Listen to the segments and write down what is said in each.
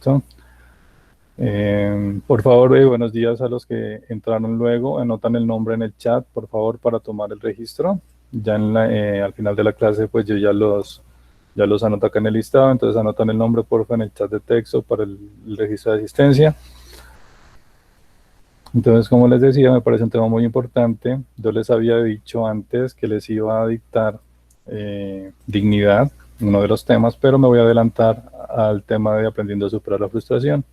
¿Listo? Por favor, buenos días a los que entraron luego. Anotan el nombre en el chat, por favor, para tomar el registro. Ya al final de la clase, pues yo ya los anoto acá en el listado. Entonces anotan el nombre, por favor, en el chat de texto para el registro de asistencia. Entonces, como les decía, me parece un tema muy importante. Yo les había dicho antes que les iba a dictar dignidad, uno de los temas, pero me voy a adelantar al tema de aprendiendo a superar la frustración.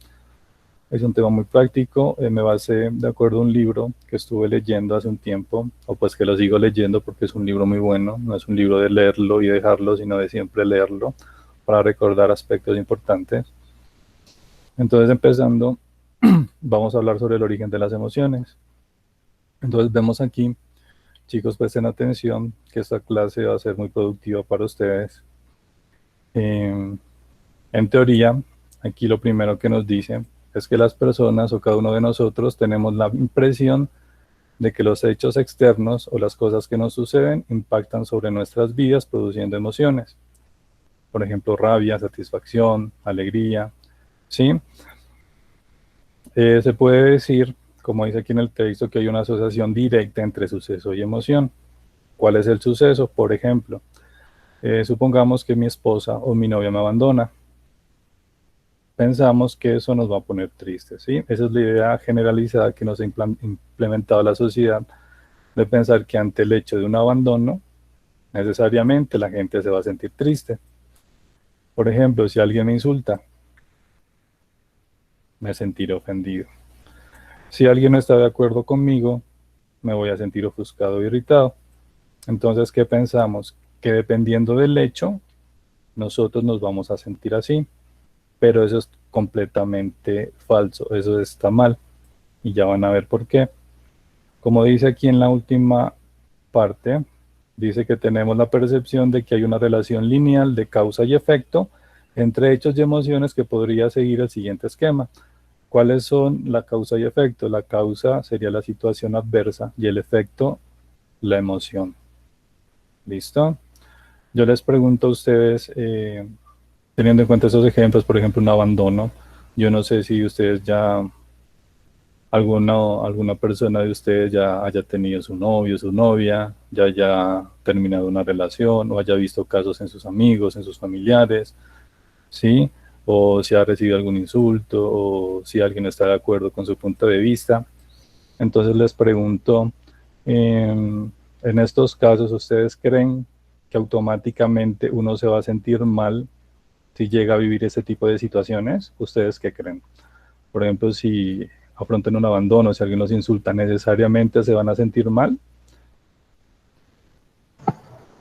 Es un tema muy práctico, me basé de acuerdo a un libro que estuve leyendo hace un tiempo, o pues que lo sigo leyendo porque es un libro muy bueno, no es un libro de leerlo y dejarlo, sino de siempre leerlo para recordar aspectos importantes. Entonces, empezando, vamos a hablar sobre el origen de las emociones. Entonces, vemos aquí, chicos, presten atención, que esta clase va a ser muy productiva para ustedes. En teoría, aquí lo primero que nos dice es que las personas o cada uno de nosotros tenemos la impresión de que los hechos externos o las cosas que nos suceden impactan sobre nuestras vidas produciendo emociones. Por ejemplo, rabia, satisfacción, alegría, ¿sí? Se puede decir, como dice aquí en el texto, que hay una asociación directa entre suceso y emoción. ¿Cuál es el suceso? Por ejemplo, supongamos que mi esposa o mi novia me abandona. Pensamos que eso nos va a poner tristes, ¿sí? Esa es la idea generalizada que nos ha implementado la sociedad, de pensar que ante el hecho de un abandono, necesariamente la gente se va a sentir triste. Por ejemplo, si alguien me insulta, me sentiré ofendido. Si alguien no está de acuerdo conmigo, me voy a sentir ofuscado o irritado. Entonces, ¿qué pensamos? Que dependiendo del hecho, nosotros nos vamos a sentir así. Pero eso es completamente falso, eso está mal. Y ya van a ver por qué. Como dice aquí en la última parte, dice que tenemos la percepción de que hay una relación lineal de causa y efecto entre hechos y emociones que podría seguir el siguiente esquema. ¿Cuáles son la causa y efecto? La causa sería la situación adversa y el efecto, la emoción. ¿Listo? Yo les pregunto a ustedes, teniendo en cuenta esos ejemplos, por ejemplo, un abandono, yo no sé si ustedes ya, alguna persona de ustedes ya haya tenido su novio, su novia, ya haya terminado una relación o haya visto casos en sus amigos, en sus familiares, ¿sí? O si ha recibido algún insulto o si alguien no está de acuerdo con su punto de vista. Entonces les pregunto, en estos casos, ¿ustedes creen que automáticamente uno se va a sentir mal si llega a vivir ese tipo de situaciones? ¿Ustedes qué creen? Por ejemplo, si afrontan un abandono, si alguien los insulta, ¿necesariamente se van a sentir mal?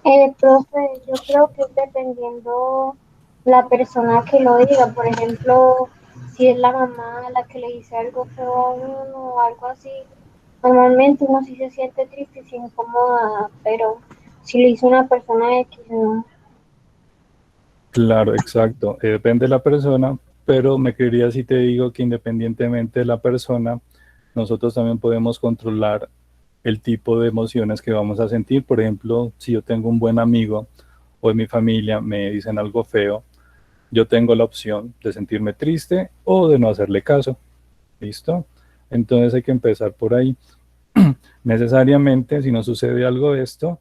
Profe, yo creo que es dependiendo la persona que lo diga. Por ejemplo, si es la mamá la que le dice algo feo a uno o algo así, normalmente uno sí se siente triste y se incomoda, pero si le dice una persona X, no. Claro, exacto. Depende de la persona, pero me creería si te digo que independientemente de la persona, nosotros también podemos controlar el tipo de emociones que vamos a sentir. Por ejemplo, si yo tengo un buen amigo o en mi familia me dicen algo feo, yo tengo la opción de sentirme triste o de no hacerle caso. ¿Listo? Entonces hay que empezar por ahí. Necesariamente, si no sucede algo de esto,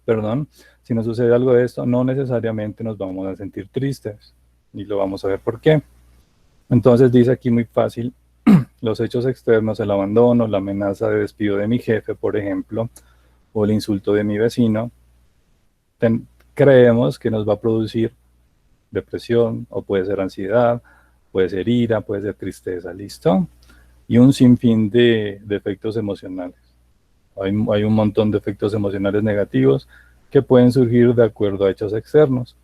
perdón, si no sucede algo de esto, no necesariamente nos vamos a sentir tristes. Y lo vamos a ver por qué. Entonces dice aquí muy fácil, los hechos externos, el abandono, la amenaza de despido de mi jefe, por ejemplo, o el insulto de mi vecino, creemos que nos va a producir depresión, o puede ser ansiedad, puede ser ira, puede ser tristeza, ¿listo? Y un sinfín de efectos emocionales. Hay un montón de efectos emocionales negativos que pueden surgir de acuerdo a hechos externos.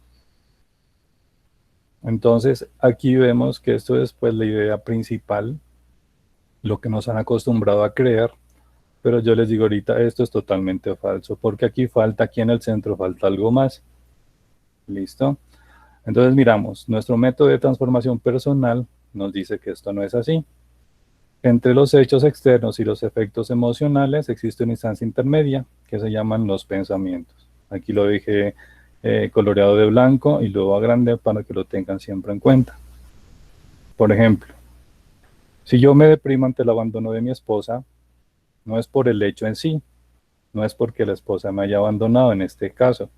Entonces, aquí vemos que esto es pues la idea principal, lo que nos han acostumbrado a creer, pero yo les digo ahorita, esto es totalmente falso, porque aquí en el centro falta algo más. ¿Listo? Entonces miramos, nuestro método de transformación personal nos dice que esto no es así. Entre los hechos externos y los efectos emocionales existe una instancia intermedia que se llaman los pensamientos. Aquí lo dije coloreado de blanco y luego a grande para que lo tengan siempre en cuenta. Por ejemplo, si yo me deprimo ante el abandono de mi esposa, no es por el hecho en sí, no es porque la esposa me haya abandonado en este caso,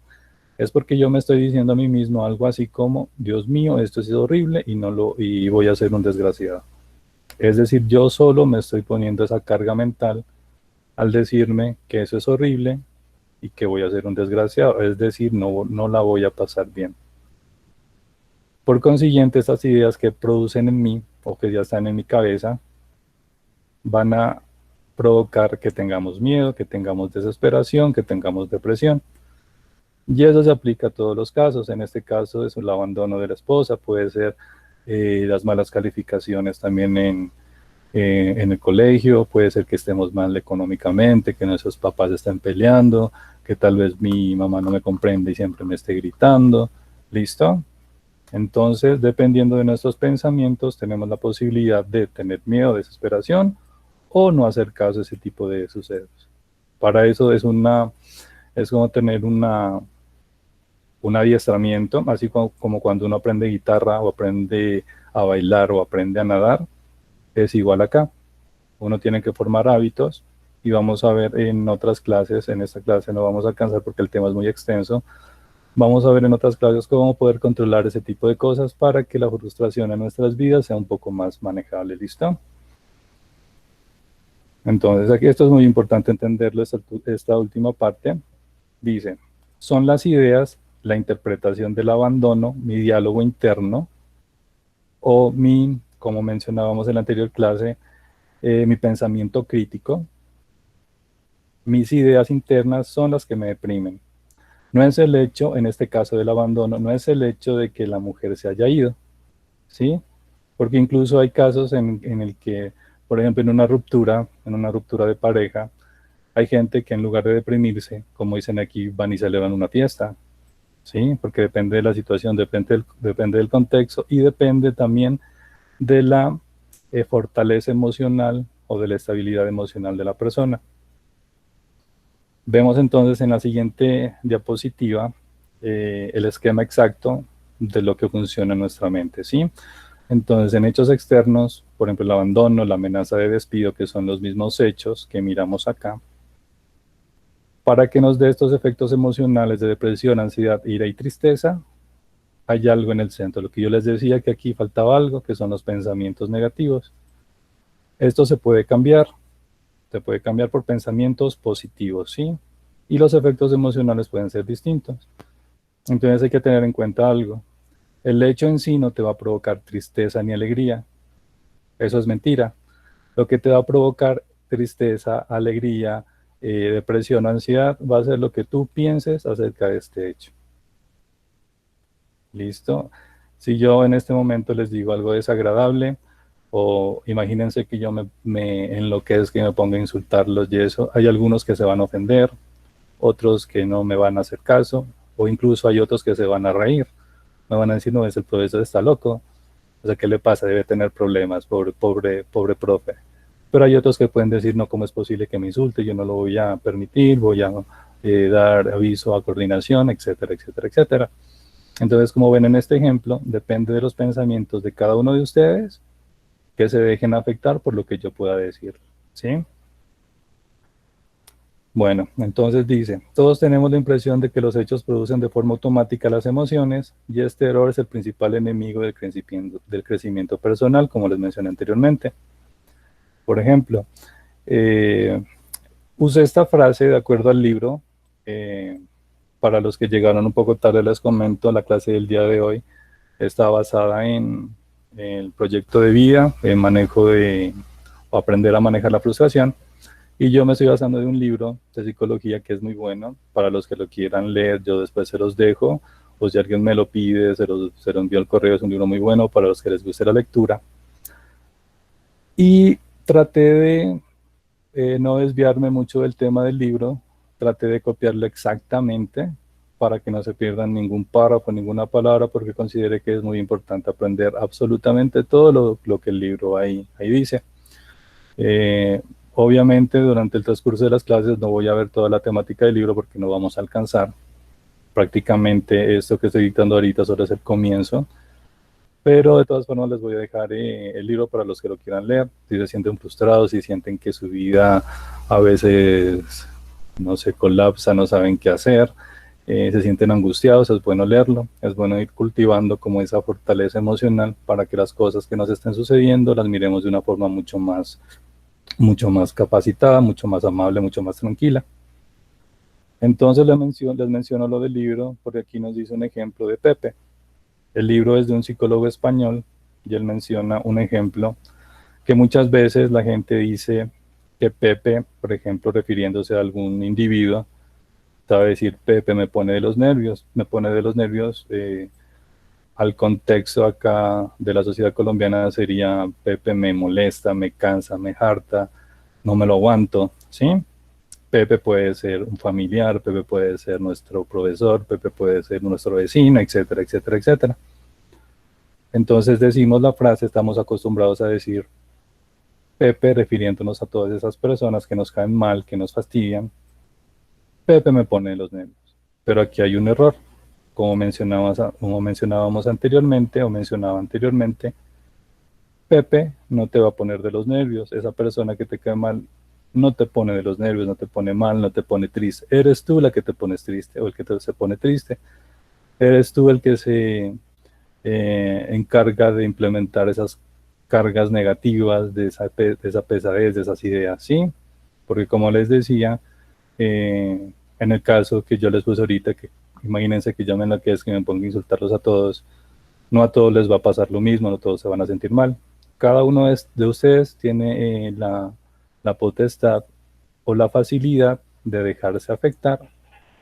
es porque yo me estoy diciendo a mí mismo algo así como, Dios mío, esto es horrible y voy a ser un desgraciado. Es decir, yo solo me estoy poniendo esa carga mental al decirme que eso es horrible y que voy a ser un desgraciado, es decir, no la voy a pasar bien. Por consiguiente, estas ideas que producen en mí o que ya están en mi cabeza van a provocar que tengamos miedo, que tengamos desesperación, que tengamos depresión. Y eso se aplica a todos los casos. En este caso es el abandono de la esposa, puede ser las malas calificaciones también en el colegio, puede ser que estemos mal económicamente, que nuestros papás estén peleando, que tal vez mi mamá no me comprende y siempre me esté gritando. ¿Listo? Entonces, dependiendo de nuestros pensamientos, tenemos la posibilidad de tener miedo, desesperación o no hacer caso a ese tipo de sucesos. Para eso es como tener un adiestramiento, así como cuando uno aprende guitarra o aprende a bailar o aprende a nadar, es igual acá. Uno tiene que formar hábitos y vamos a ver en otras clases, en esta clase no vamos a alcanzar porque el tema es muy extenso, vamos a ver en otras clases cómo poder controlar ese tipo de cosas para que la frustración en nuestras vidas sea un poco más manejable. ¿Listo? Entonces, aquí esto es muy importante entenderlo, esta última parte. Dice, son las ideas, la interpretación del abandono, mi diálogo interno, o como mencionábamos en la anterior clase, mi pensamiento crítico. Mis ideas internas son las que me deprimen. No es el hecho, en este caso del abandono, no es el hecho de que la mujer se haya ido, ¿sí? Porque incluso hay casos en el que, por ejemplo, en una ruptura de pareja, hay gente que en lugar de deprimirse, como dicen aquí, van y celebran una fiesta, ¿sí? Porque depende de la situación, depende del contexto y depende también de la fortaleza emocional o de la estabilidad emocional de la persona. Vemos entonces en la siguiente diapositiva el esquema exacto de lo que funciona en nuestra mente, ¿sí? Entonces, en hechos externos, por ejemplo, el abandono, la amenaza de despido, que son los mismos hechos que miramos acá, para que nos dé estos efectos emocionales de depresión, ansiedad, ira y tristeza, hay algo en el centro. Lo que yo les decía que aquí faltaba algo, que son los pensamientos negativos. Esto se puede cambiar por pensamientos positivos, ¿sí? Y los efectos emocionales pueden ser distintos. Entonces hay que tener en cuenta algo. El hecho en sí no te va a provocar tristeza ni alegría. Eso es mentira. Lo que te va a provocar tristeza, alegría, depresión o ansiedad va a ser lo que tú pienses acerca de este hecho. ¿Listo? Si yo en este momento les digo algo desagradable, o imagínense que yo me enloquezca y me ponga a insultarlos y eso, hay algunos que se van a ofender, otros que no me van a hacer caso, o incluso hay otros que se van a reír. Me van a decir, no, el profesor está loco, o sea, ¿qué le pasa? Debe tener problemas, pobre profe. Pero hay otros que pueden decir, no, ¿cómo es posible que me insulte? Yo no lo voy a permitir, voy a dar aviso a coordinación, etcétera, etcétera, etcétera. Entonces, como ven en este ejemplo, depende de los pensamientos de cada uno de ustedes que se dejen afectar por lo que yo pueda decir, ¿sí? Bueno, entonces dice, todos tenemos la impresión de que los hechos producen de forma automática las emociones y este error es el principal enemigo del crecimiento personal, como les mencioné anteriormente. Por ejemplo, usé esta frase de acuerdo al libro. Para los que llegaron un poco tarde les comento, la clase del día de hoy está basada en el proyecto de vida, en o aprender a manejar la frustración. Y yo me estoy basando de un libro de psicología que es muy bueno. Para los que lo quieran leer, yo después se los dejo. O si alguien me lo pide, se lo envío al correo. Es un libro muy bueno para los que les guste la lectura. Y traté de no desviarme mucho del tema del libro. Traté de copiarlo exactamente para que no se pierdan ningún párrafo, ninguna palabra, porque consideré que es muy importante aprender absolutamente todo lo que el libro ahí dice. Obviamente durante el transcurso de las clases no voy a ver toda la temática del libro porque no vamos a alcanzar. Prácticamente esto que estoy dictando ahorita solo es el comienzo. Pero de todas formas les voy a dejar el libro para los que lo quieran leer. Si se sienten frustrados, si sienten que su vida a veces, no sé, colapsa, no saben qué hacer, se sienten angustiados, es bueno leerlo, es bueno ir cultivando como esa fortaleza emocional para que las cosas que nos estén sucediendo las miremos de una forma mucho más capacitada, mucho más amable, mucho más tranquila. Entonces les menciono lo del libro, porque aquí nos dice un ejemplo de Pepe. El libro es de un psicólogo español y él menciona un ejemplo que muchas veces la gente dice que Pepe, por ejemplo, refiriéndose a algún individuo, sabe decir Pepe me pone de los nervios, al contexto acá de la sociedad colombiana sería Pepe me molesta, me cansa, me harta, no me lo aguanto, ¿sí? Pepe puede ser un familiar, Pepe puede ser nuestro profesor, Pepe puede ser nuestro vecino, etcétera, etcétera, etcétera. Entonces decimos la frase, estamos acostumbrados a decir Pepe refiriéndonos a todas esas personas que nos caen mal, que nos fastidian. Pepe me pone los nervios. Pero aquí hay un error. Como mencionábamos anteriormente o mencionaba anteriormente, Pepe no te va a poner de los nervios. Esa persona que te cae mal no te pone de los nervios, no te pone mal, no te pone triste. Eres tú la que te pones triste o el que se pone triste. Eres tú el que se encarga de implementar esas cargas negativas, de esa pesadez, de esas ideas, ¿sí? Porque como les decía, en el caso que yo les puse ahorita, que imagínense que yo me enloquezca que me ponga a insultarlos a todos, no a todos les va a pasar lo mismo, no todos se van a sentir mal. Cada uno de ustedes tiene la potestad o la facilidad de dejarse afectar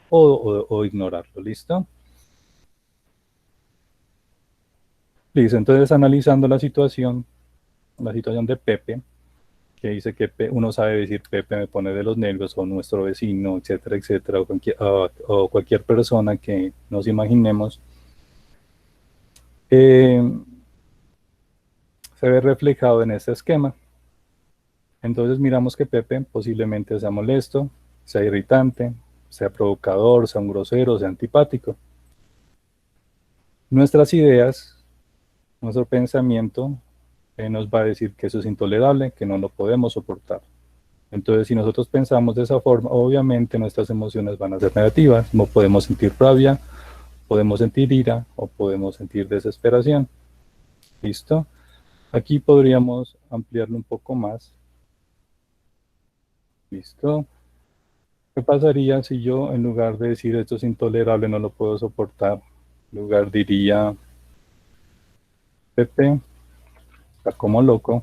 o ignorarlo, ¿listo? Listo, entonces analizando la situación de Pepe, que dice que uno sabe decir Pepe me pone de los nervios, o nuestro vecino, etcétera, etcétera, o cualquier persona que nos imaginemos, eh, se ve reflejado en este esquema. Entonces miramos que Pepe posiblemente sea molesto, sea irritante, sea provocador, sea un grosero, sea antipático. Nuestras ideas, nuestro pensamiento nos va a decir que eso es intolerable, que no lo podemos soportar. Entonces, si nosotros pensamos de esa forma, obviamente nuestras emociones van a ser negativas. No podemos sentir rabia, podemos sentir ira o podemos sentir desesperación. ¿Listo? Aquí podríamos ampliarlo un poco más. ¿Listo? ¿Qué pasaría si yo, en lugar de decir esto es intolerable, no lo puedo soportar, en lugar diría Pepe está como loco,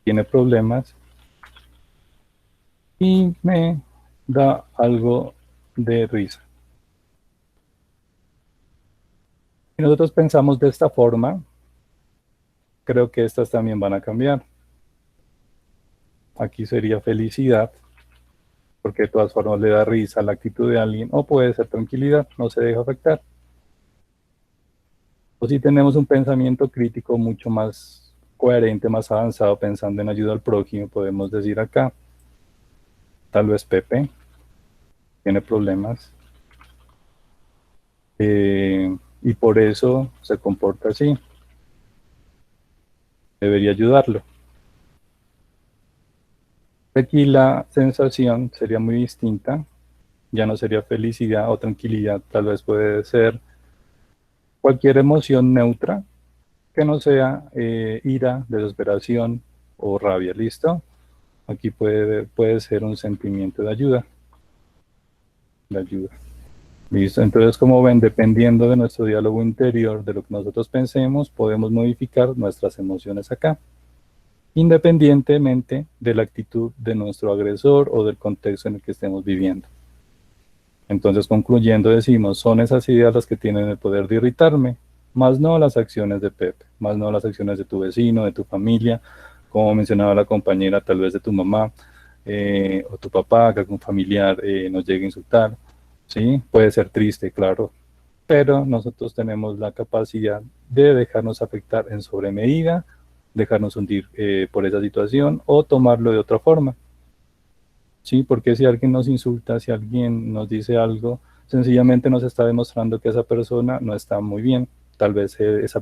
tiene problemas y me da algo de risa? Si nosotros pensamos de esta forma, creo que estas también van a cambiar. Aquí sería felicidad, porque de todas formas le da risa la actitud de alguien, o puede ser tranquilidad, no se deja afectar. O si tenemos un pensamiento crítico mucho más coherente, más avanzado, pensando en ayuda al prójimo, podemos decir acá, tal vez Pepe tiene problemas y por eso se comporta así. Debería ayudarlo. Aquí la sensación sería muy distinta, ya no sería felicidad o tranquilidad, tal vez puede ser cualquier emoción neutra que no sea ira, desesperación o rabia, ¿listo? Aquí puede ser un sentimiento de ayuda, ¿listo? Entonces, como ven, dependiendo de nuestro diálogo interior, de lo que nosotros pensemos, podemos modificar nuestras emociones acá, independientemente de la actitud de nuestro agresor o del contexto en el que estemos viviendo. Entonces, concluyendo, decimos, son esas ideas las que tienen el poder de irritarme, más no las acciones de Pepe, más no las acciones de tu vecino, de tu familia, como mencionaba la compañera, tal vez de tu mamá o tu papá, que algún familiar nos llegue a insultar, ¿sí? Puede ser triste, claro, pero nosotros tenemos la capacidad de dejarnos afectar en sobremedida, dejarnos hundir por esa situación o tomarlo de otra forma. Sí, porque si alguien nos insulta, si alguien nos dice algo, sencillamente nos está demostrando que esa persona no está muy bien. Tal vez esa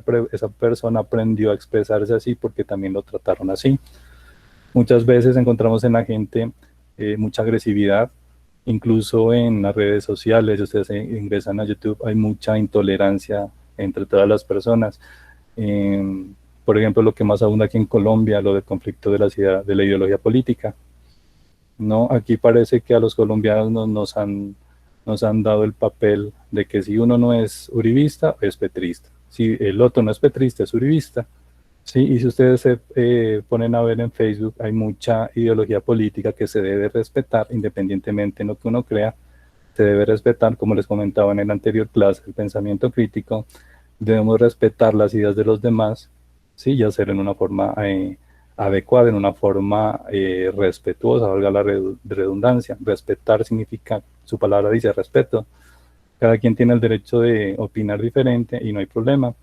persona aprendió a expresarse así porque también lo trataron así. Muchas veces encontramos en la gente mucha agresividad, incluso en las redes sociales. Si ustedes ingresan a YouTube, hay mucha intolerancia entre todas las personas. Por ejemplo, lo que más abunda aquí en Colombia, lo del conflicto de la ideología política. No, aquí parece que a los colombianos nos han dado el papel de que si uno no es uribista, es petrista. Si el otro no es petrista, es uribista. Sí, y si ustedes se ponen a ver en Facebook, hay mucha ideología política que se debe respetar, independientemente de lo que uno crea, se debe respetar, como les comentaba en el anterior clase, el pensamiento crítico, debemos respetar las ideas de los demás, sí, y hacerlo en una forma adecuada, en una forma respetuosa, valga la redundancia. Respetar significa, su palabra dice respeto. Cada quien tiene el derecho de opinar diferente y no hay problema.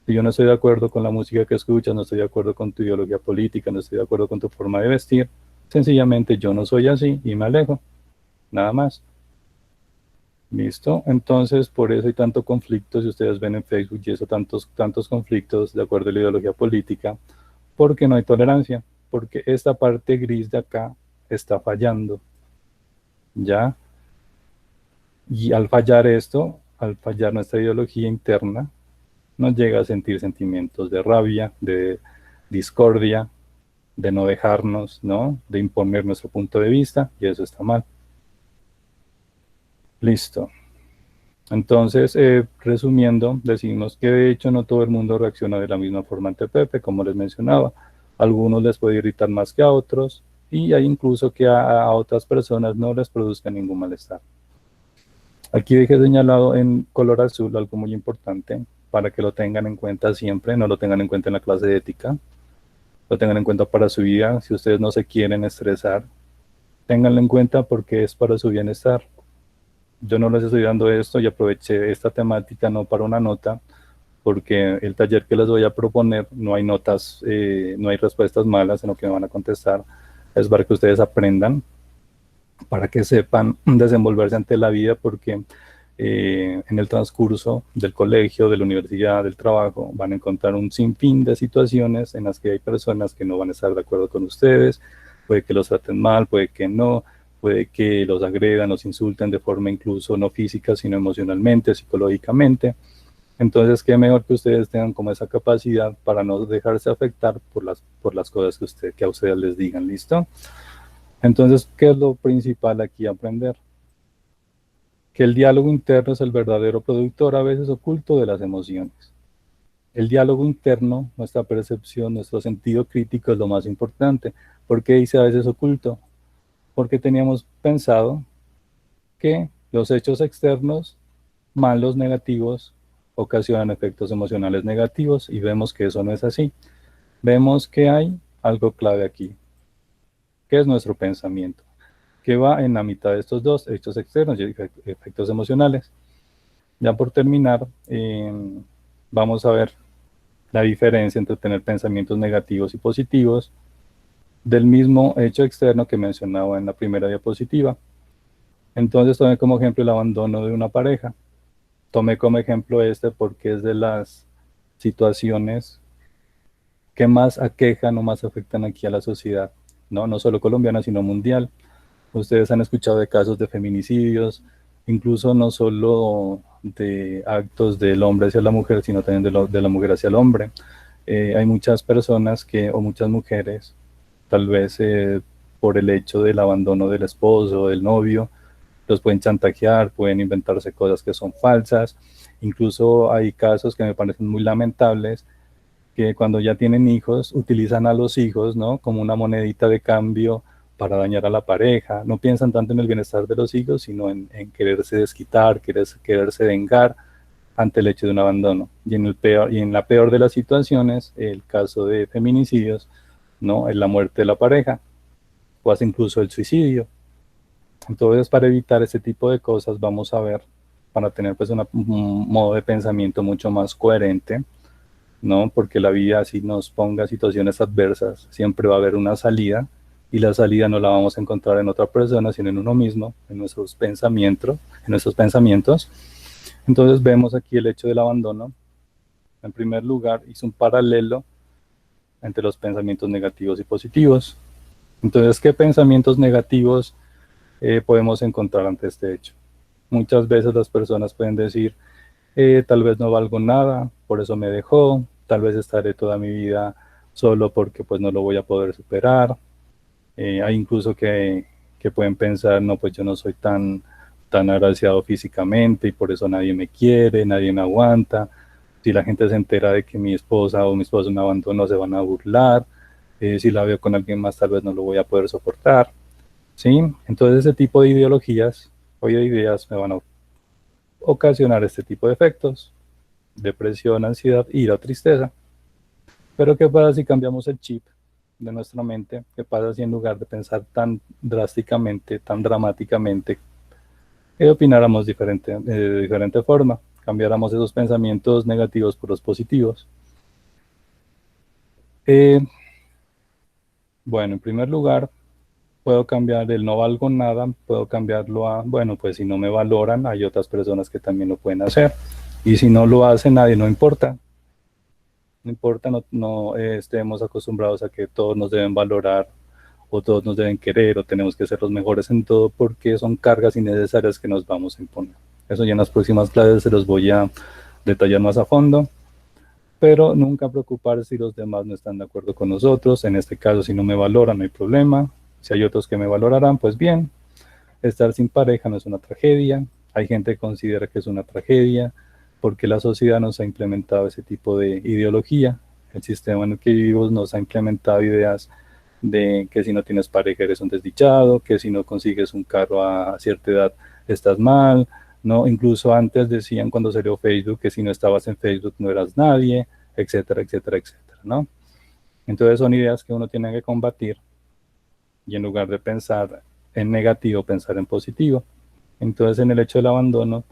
Si yo no estoy de acuerdo con la música que escuchas, no estoy de acuerdo con tu ideología política, no estoy de acuerdo con tu forma de vestir, sencillamente yo no soy así y me alejo, nada más. ¿Listo? Entonces, por eso hay tanto conflicto, si ustedes ven en Facebook y eso, tantos conflictos de acuerdo a la ideología política, porque no hay tolerancia, porque esta parte gris de acá está fallando, ¿ya? Y al fallar esto, al fallar nuestra ideología interna, nos llega a sentir sentimientos de rabia, de discordia, de no dejarnos, ¿no? De imponer nuestro punto de vista, y eso está mal. Listo. Entonces, resumiendo, decimos que de hecho no todo el mundo reacciona de la misma forma ante Pepe, como les mencionaba. A algunos les puede irritar más que a otros, y hay incluso que a otras personas no les produzca ningún malestar. Aquí dejé señalado en color azul algo muy importante para que lo tengan en cuenta siempre, no lo tengan en cuenta en la clase de ética, lo tengan en cuenta para su vida. Si ustedes no se quieren estresar, ténganlo en cuenta porque es para su bienestar. Yo no les estoy dando esto y aproveché esta temática no para una nota, porque el taller que les voy a proponer no hay notas, no hay respuestas malas en lo que me van a contestar, es para que ustedes aprendan, para que sepan desenvolverse ante la vida, porque en el transcurso del colegio, de la universidad, del trabajo, van a encontrar un sinfín de situaciones en las que hay personas que no van a estar de acuerdo con ustedes, puede que los traten mal, puede que no, puede que los agredan, los insulten de forma incluso no física, sino emocionalmente, psicológicamente. Entonces, qué mejor que ustedes tengan como esa capacidad para no dejarse afectar por las cosas que a ustedes les digan, ¿listo? Entonces, ¿qué es lo principal aquí a aprender? Que el diálogo interno es el verdadero productor, a veces oculto, de las emociones. El diálogo interno, nuestra percepción, nuestro sentido crítico es lo más importante. ¿Por qué dice a veces oculto? Porque teníamos pensado que los hechos externos, malos, negativos, ocasionan efectos emocionales negativos y vemos que eso no es así. Vemos que hay algo clave aquí, que es nuestro pensamiento, que va en la mitad de estos dos, hechos externos y efectos emocionales. Ya por terminar, vamos a ver la diferencia entre tener pensamientos negativos y positivos del mismo hecho externo que mencionaba en la primera diapositiva. Entonces tomé como ejemplo el abandono de una pareja. Tomé como ejemplo este porque es de las situaciones que más aquejan o más afectan aquí a la sociedad, no solo colombiana, sino mundial. Ustedes han escuchado de casos de feminicidios, incluso no solo de actos del hombre hacia la mujer, sino también de la mujer hacia el hombre. Hay muchas personas o muchas mujeres, tal vez por el hecho del abandono del esposo, del novio, los pueden chantajear, pueden inventarse cosas que son falsas. Incluso hay casos que me parecen muy lamentables, que cuando ya tienen hijos, utilizan a los hijos, ¿no?, como una monedita de cambio para dañar a la pareja. No piensan tanto en el bienestar de los hijos, sino en quererse desquitar, quererse vengar ante el hecho de un abandono. Y en la peor de las situaciones, el caso de feminicidios, ¿no?, es la muerte de la pareja, o hasta incluso el suicidio. Entonces, para evitar ese tipo de cosas, vamos a ver, para tener pues un modo de pensamiento mucho más coherente, ¿no? Porque la vida, si nos ponga situaciones adversas, siempre va a haber una salida, y la salida no la vamos a encontrar en otra persona, sino en uno mismo, en nuestros pensamientos. Entonces vemos aquí el hecho del abandono. En primer lugar, hice un paralelo entre los pensamientos negativos y positivos. Entonces, ¿qué pensamientos negativos podemos encontrar ante este hecho? Muchas veces las personas pueden decir, tal vez no valgo nada, por eso me dejó, tal vez estaré toda mi vida solo porque pues no lo voy a poder superar. Hay incluso que pueden pensar, no, pues yo no soy tan agraciado físicamente y por eso nadie me quiere, nadie me aguanta. Si la gente se entera de que mi esposa o mi esposo me abandonó, se van a burlar. Si la veo con alguien más, tal vez no lo voy a poder soportar. ¿Sí? Entonces ese tipo de ideologías o de ideas me van a ocasionar este tipo de efectos: depresión, ansiedad, ira, tristeza. Pero ¿qué pasa si cambiamos el chip de nuestra mente? ¿Qué pasa si en lugar de pensar tan drásticamente, tan dramáticamente, opináramos de diferente forma? Cambiáramos esos pensamientos negativos por los positivos. Eh, bueno, en primer lugar, puedo cambiar el no valgo nada, puedo cambiarlo a, bueno, pues si no me valoran, hay otras personas que también lo pueden hacer. Y si no lo hace nadie, no importa. No importa, no estemos acostumbrados a que todos nos deben valorar o todos nos deben querer o tenemos que ser los mejores en todo, porque son cargas innecesarias que nos vamos a imponer. Eso ya en las próximas clases se los voy a detallar más a fondo, pero nunca preocuparse si los demás no están de acuerdo con nosotros. En este caso, si no me valoran, no hay problema. Si hay otros que me valorarán, pues bien. Estar sin pareja no es una tragedia. Hay gente que considera que es una tragedia porque la sociedad nos ha implementado ese tipo de ideología. El sistema en el que vivimos nos ha implementado ideas de que si no tienes pareja eres un desdichado, que si no consigues un carro a cierta edad estás mal, ¿no? Incluso antes decían, cuando salió Facebook, que si no estabas en Facebook no eras nadie, etcétera, etcétera, etcétera, ¿no? Entonces son ideas que uno tiene que combatir y en lugar de pensar en negativo, pensar en positivo. Entonces en el hecho del abandono,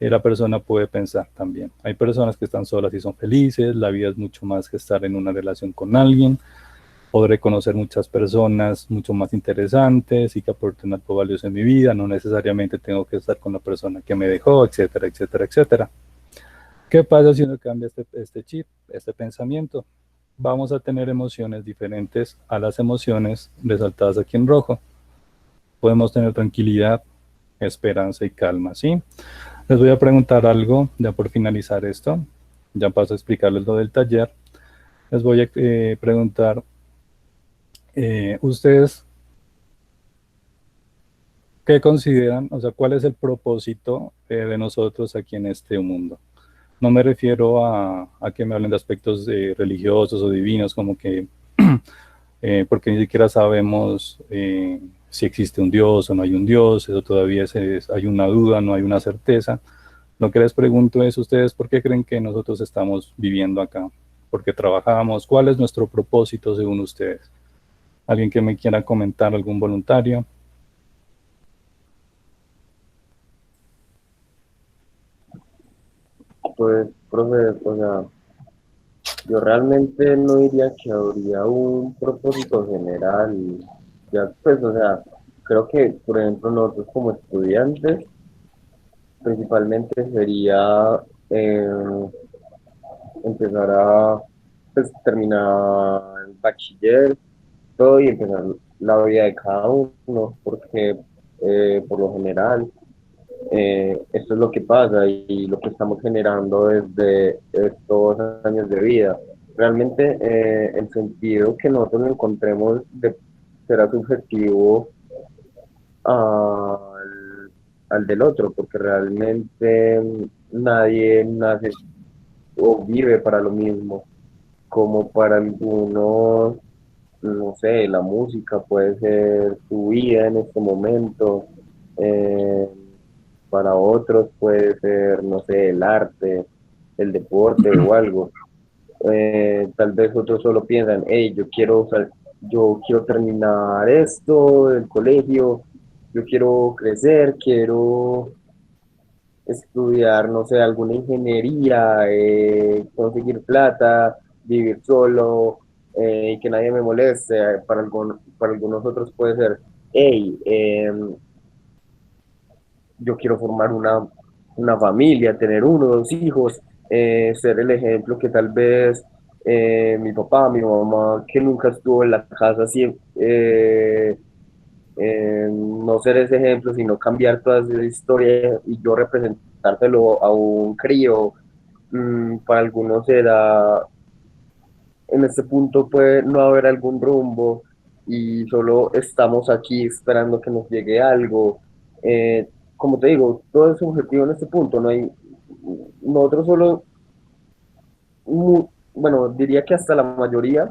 la persona puede pensar también. Hay personas que están solas y son felices, la vida es mucho más que estar en una relación con alguien. Podré conocer muchas personas mucho más interesantes y que aporten algo valioso en mi vida, no necesariamente tengo que estar con la persona que me dejó, etcétera, etcétera, etcétera. ¿Qué pasa si uno cambia este chip, este pensamiento? Vamos a tener emociones diferentes a las emociones resaltadas aquí en rojo. Podemos tener tranquilidad, esperanza y calma, ¿sí? Les voy a preguntar algo, ya por finalizar esto, ya paso a explicarles lo del taller. Les voy a preguntar, ¿ustedes qué consideran, o sea, cuál es el propósito de nosotros aquí en este mundo? No me refiero a que me hablen de aspectos religiosos o divinos, como que, porque ni siquiera sabemos si existe un Dios o no hay un Dios, eso todavía hay una duda, no hay una certeza. Lo que les pregunto es, ¿ustedes por qué creen que nosotros estamos viviendo acá? ¿Por qué trabajamos? ¿Cuál es nuestro propósito según ustedes? ¿Alguien que me quiera comentar, algún voluntario? Pues, profe, o sea, yo realmente no diría que habría un propósito general. Ya, pues, o sea, creo que, por ejemplo, nosotros como estudiantes, principalmente sería eh, empezar a, pues, terminar el bachiller, todo y empezar la vida de cada uno, porque por lo general esto es lo que pasa y lo que estamos generando desde estos años de vida. Realmente el sentido que nosotros encontremos será subjetivo al, al del otro, porque realmente nadie nace o vive para lo mismo, como para algunos, no sé, la música puede ser su vida en este momento. eh, para otros puede ser, no sé, el arte, el deporte o algo. Tal vez otros solo piensan, hey, yo quiero terminar esto del colegio, yo quiero crecer, quiero estudiar, no sé, alguna ingeniería, conseguir plata, vivir solo, y que nadie me moleste. Para algunos otros puede ser, hey, yo quiero formar una familia, tener uno, dos hijos, ser el ejemplo que tal vez mi papá, mi mamá, que nunca estuvo en la casa, no ser ese ejemplo, sino cambiar toda esa historia y yo representárselo a un crío. Para algunos será, en este punto puede no haber algún rumbo y solo estamos aquí esperando que nos llegue algo. Como te digo, todo es subjetivo en este punto, no hay, nosotros solo, bueno, diría que hasta la mayoría,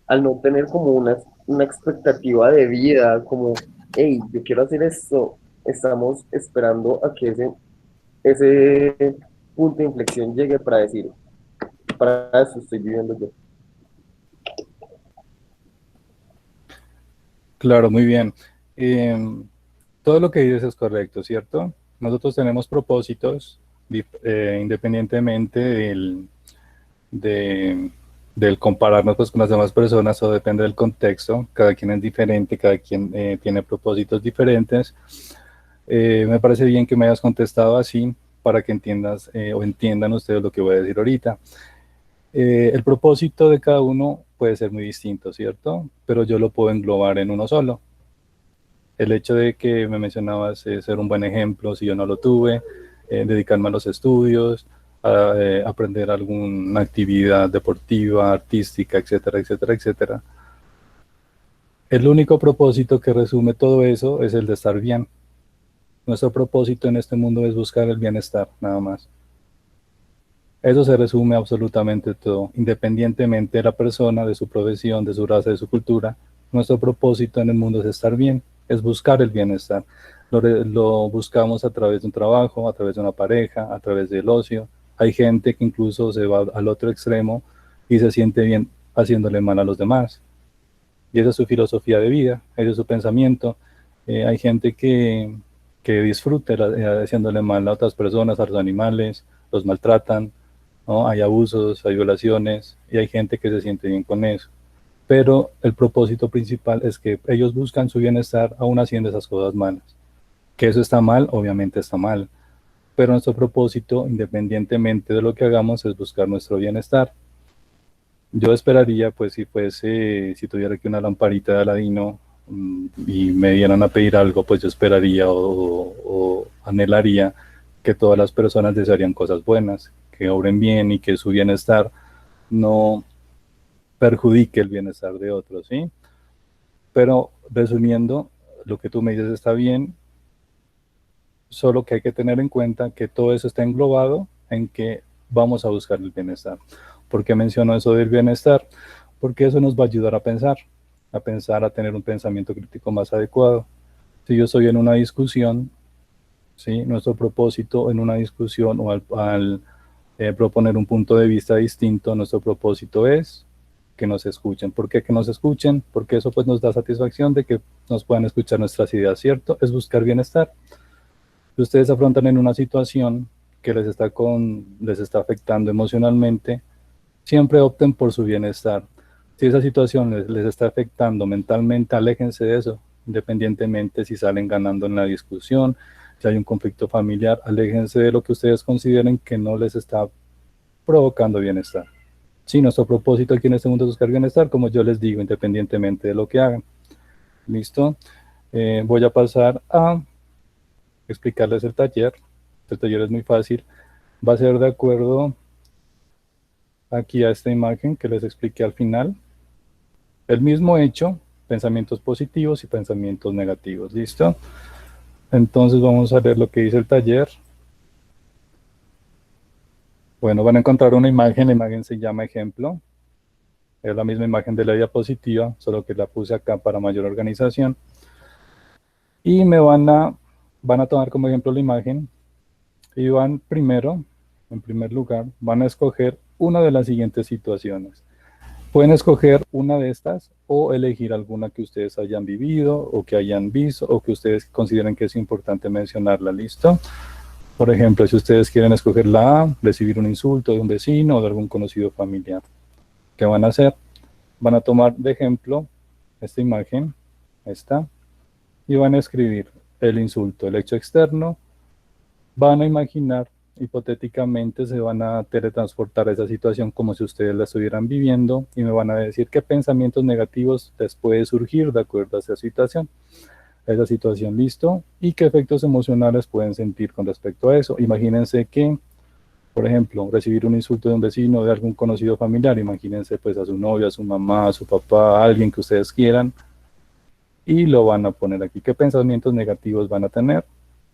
al no tener como una expectativa de vida, como, hey, yo quiero hacer esto, estamos esperando a que ese punto de inflexión llegue para decir, para eso estoy viviendo yo. Claro, muy bien. Em, Todo lo que dices es correcto, ¿cierto? Nosotros tenemos propósitos independientemente de- del compararnos pues, con las demás personas o depende del contexto. Cada quien es diferente, cada quien tiene propósitos diferentes. Me parece bien que me hayas contestado así para que entiendas o entiendan ustedes lo que voy a decir ahorita. El propósito de cada uno puede ser muy distinto, ¿cierto? Pero yo lo puedo englobar en uno solo. El hecho de que me mencionabas ser un buen ejemplo, si yo no lo tuve, dedicarme a los estudios, a aprender alguna actividad deportiva, artística, etcétera, etcétera, etcétera. El único propósito que resume todo eso es el de estar bien. Nuestro propósito en este mundo es buscar el bienestar, nada más. Eso se resume absolutamente todo, independientemente de la persona, de su profesión, de su raza, de su cultura. Nuestro propósito en el mundo es estar bien, es buscar el bienestar. Lo buscamos a través de un trabajo, a través de una pareja, a través del ocio. Hay gente que incluso se va al otro extremo y se siente bien haciéndole mal a los demás. Y esa es su filosofía de vida, ese es su pensamiento. Hay gente que disfruta haciéndole mal a otras personas, a los animales, los maltratan, ¿no? Hay abusos, hay violaciones y hay gente que se siente bien con eso. Pero el propósito principal es que ellos buscan su bienestar aún haciendo esas cosas malas. Que eso está mal, obviamente está mal. Pero nuestro propósito, independientemente de lo que hagamos, es buscar nuestro bienestar. Yo esperaría, pues, si tuviera aquí una lamparita de Aladino y me dieran a pedir algo, pues yo esperaría o anhelaría que todas las personas desearían cosas buenas, que obren bien y que su bienestar no perjudique el bienestar de otros, ¿sí? Pero resumiendo, lo que tú me dices está bien, solo que hay que tener en cuenta que todo eso está englobado en que vamos a buscar el bienestar. ¿Por qué menciono eso del bienestar? Porque eso nos va a ayudar a pensar, a tener un pensamiento crítico más adecuado. Si yo estoy en una discusión, ¿sí? Nuestro propósito en una discusión o al proponer un punto de vista distinto, nuestro propósito es que nos escuchen. ¿Por qué que nos escuchen? Porque eso pues nos da satisfacción de que nos puedan escuchar nuestras ideas, ¿cierto? Es buscar bienestar. Si ustedes afrontan en una situación que les está afectando emocionalmente, siempre opten por su bienestar. Si esa situación les está afectando mentalmente, aléjense de eso, independientemente si salen ganando en la discusión, si hay un conflicto familiar, aléjense de lo que ustedes consideren que no les está provocando bienestar. Sí, nuestro propósito aquí en este mundo es buscar bienestar, como yo les digo, independientemente de lo que hagan. ¿Listo? Voy a pasar a explicarles el taller. El taller es muy fácil. Va a ser de acuerdo aquí a esta imagen que les expliqué al final. El mismo hecho, pensamientos positivos y pensamientos negativos. ¿Listo? Entonces vamos a ver lo que dice el taller. Bueno, van a encontrar una imagen, la imagen se llama ejemplo. Es la misma imagen de la diapositiva, solo que la puse acá para mayor organización. Y van a tomar como ejemplo la imagen y van primero, en primer lugar, van a escoger una de las siguientes situaciones. Pueden escoger una de estas o elegir alguna que ustedes hayan vivido o que hayan visto o que ustedes consideren que es importante mencionarla. ¿Listo? Por ejemplo, si ustedes quieren escoger la A, recibir un insulto de un vecino o de algún conocido familiar. ¿Qué van a hacer? Van a tomar de ejemplo esta imagen, esta, y van a escribir el insulto, el hecho externo. Van a imaginar hipotéticamente se van a teletransportar a esa situación como si ustedes la estuvieran viviendo y me van a decir qué pensamientos negativos les puede surgir de acuerdo a esa situación. Listo, y qué efectos emocionales pueden sentir con respecto a eso. Imagínense que, por ejemplo, recibir un insulto de un vecino, de algún conocido familiar, imagínense pues a su novia, a su mamá, a su papá, a alguien que ustedes quieran, y lo van a poner aquí. ¿Qué pensamientos negativos van a tener?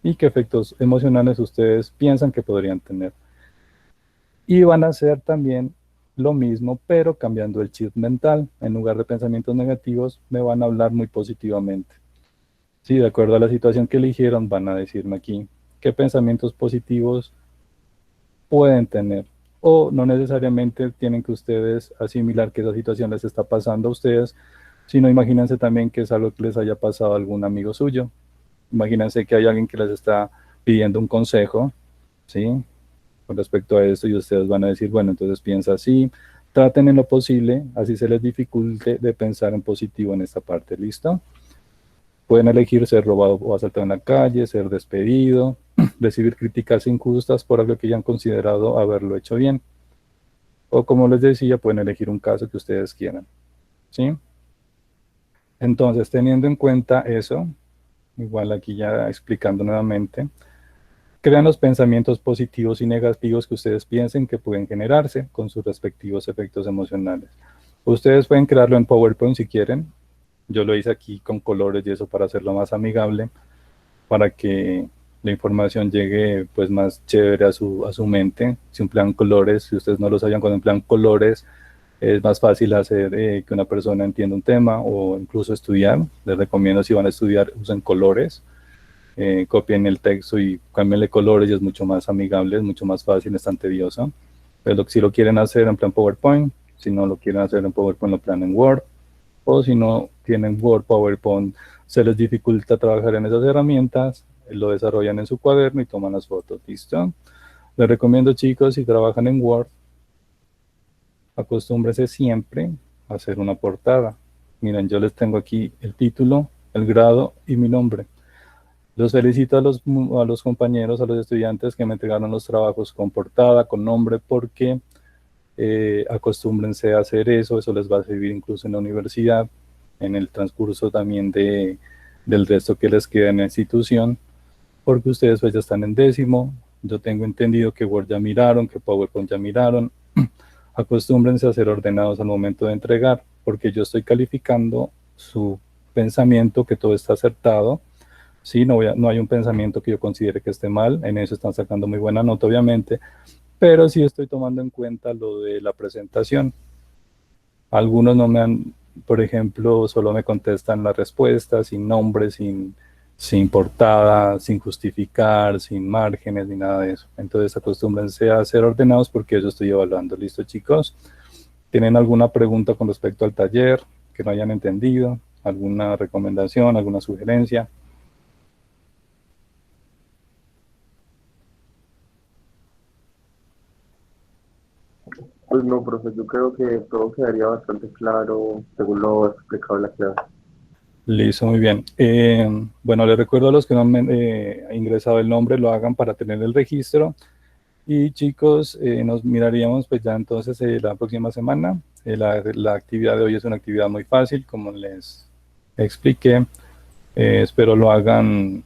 Y qué efectos emocionales ustedes piensan que podrían tener. Y van a hacer también lo mismo, pero cambiando el chip mental. En lugar de pensamientos negativos, me van a hablar muy positivamente. Sí, de acuerdo a la situación que eligieron, van a decirme aquí qué pensamientos positivos pueden tener. O no necesariamente tienen que ustedes asimilar que esa situación les está pasando a ustedes, sino imagínense también que es algo que les haya pasado a algún amigo suyo. Imagínense que hay alguien que les está pidiendo un consejo, ¿sí? Con respecto a esto, y ustedes van a decir, bueno, entonces piensa así, traten en lo posible, así se les dificulte, de pensar en positivo en esta parte, ¿listo? Pueden elegir ser robado o asaltado en la calle, ser despedido, recibir críticas injustas por algo que ya han considerado haberlo hecho bien. O como les decía, pueden elegir un caso que ustedes quieran, ¿sí? Entonces, teniendo en cuenta eso, igual aquí ya explicando nuevamente, crean los pensamientos positivos y negativos que ustedes piensen que pueden generarse con sus respectivos efectos emocionales. Ustedes pueden crearlo en PowerPoint si quieren. Yo lo hice aquí con colores y eso para hacerlo más amigable, para que la información llegue pues más chévere a su mente. Si emplean colores, si ustedes no lo sabían, cuando emplean colores es más fácil hacer que una persona entienda un tema o incluso estudiar. Les recomiendo, si van a estudiar, usen colores. Copien el texto y cámbienle colores y es mucho más amigable, es mucho más fácil, es tan tedioso. Pero si lo quieren hacer en plan PowerPoint, si no lo quieren hacer en PowerPoint, lo plan en Word, o si no tienen Word, PowerPoint, se les dificulta trabajar en esas herramientas, lo desarrollan en su cuaderno y toman las fotos, ¿listo? Les recomiendo, chicos, si trabajan en Word, acostúmbrense siempre a hacer una portada. Miren, yo les tengo aquí el título, el grado y mi nombre. Los felicito a los compañeros, a los estudiantes que me entregaron los trabajos con portada, con nombre, porque acostúmbrense a hacer eso, eso les va a servir incluso en la universidad, en el transcurso también del resto que les queda en la institución, porque ustedes pues ya están en décimo, yo tengo entendido que Word ya miraron, que PowerPoint ya miraron, acostúmbrense a ser ordenados al momento de entregar, porque yo estoy calificando su pensamiento, que todo está acertado. Sí, no hay un pensamiento que yo considere que esté mal, en eso están sacando muy buena nota obviamente, pero sí estoy tomando en cuenta lo de la presentación. Algunos no me han, por ejemplo, solo me contestan la respuesta sin nombre, sin portada, sin justificar, sin márgenes ni nada de eso. Entonces acostúmbrense a ser ordenados porque eso estoy evaluando. ¿Listo, chicos? ¿Tienen alguna pregunta con respecto al taller que no hayan entendido? ¿Alguna recomendación, alguna sugerencia? Pues no, profe, yo creo que todo quedaría bastante claro según lo explicado en la clase. Listo, muy bien. Bueno, les recuerdo a los que no han ingresado el nombre, lo hagan para tener el registro. Y chicos, nos miraríamos pues ya entonces la próxima semana. La actividad de hoy es una actividad muy fácil, como les expliqué. Espero lo hagan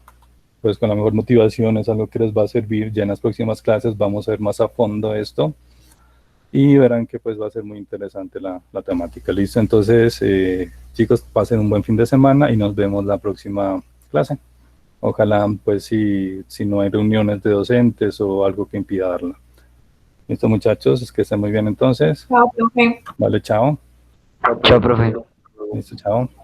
pues con la mejor motivación, es algo que les va a servir. Ya en las próximas clases vamos a ver más a fondo esto. Y verán que pues va a ser muy interesante la temática. Listo, entonces chicos, pasen un buen fin de semana y nos vemos la próxima clase. Ojalá pues si no hay reuniones de docentes o algo que impida darla. Listo, muchachos, es que estén muy bien entonces. Chao, profe. Vale, chao. Chao, profe. Listo, chao.